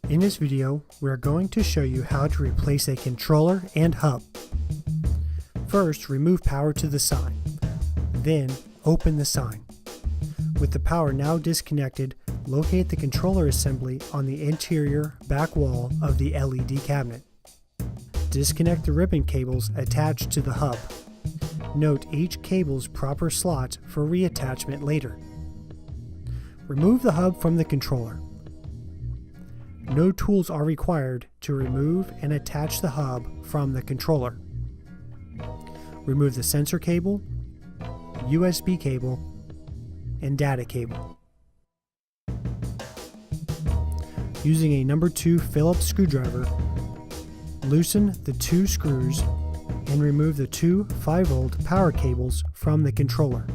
In this video, we're going to show you how to replace a controller and hub. First, remove power to the sign. Then, open the sign. With the power now disconnected, locate the controller assembly on the interior back wall of the LED cabinet. Disconnect the ribbon cables attached to the hub. Note each cable's proper slot for reattachment later. Remove the hub from the controller. No tools are required to remove and attach the hub from the controller. Remove the sensor cable, USB cable, and data cable. Using a number 2 Phillips screwdriver, loosen the 2 screws and remove the 2 5-volt power cables from the controller.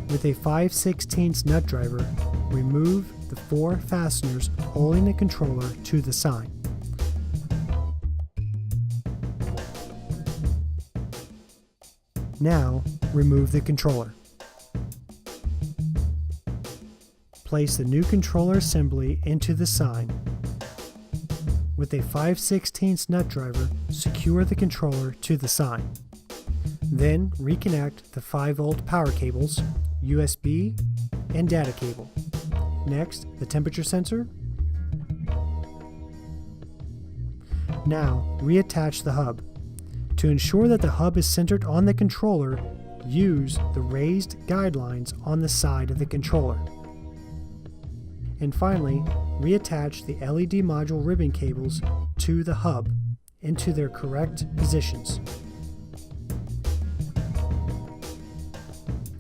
With a 5/16 nut driver, remove the 4 fasteners holding the controller to the sign. Now, remove the controller. Place the new controller assembly into the sign. With a 5/16 nut driver, secure the controller to the sign. Then, reconnect the 5-volt power cables, USB, and data cable. Next, the temperature sensor. Now, reattach the hub. To ensure that the hub is centered on the controller, use the raised guidelines on the side of the controller. And finally, reattach the LED module ribbon cables to the hub into their correct positions.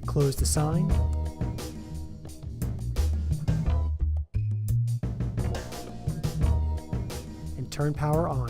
Close the sign. And turn power on.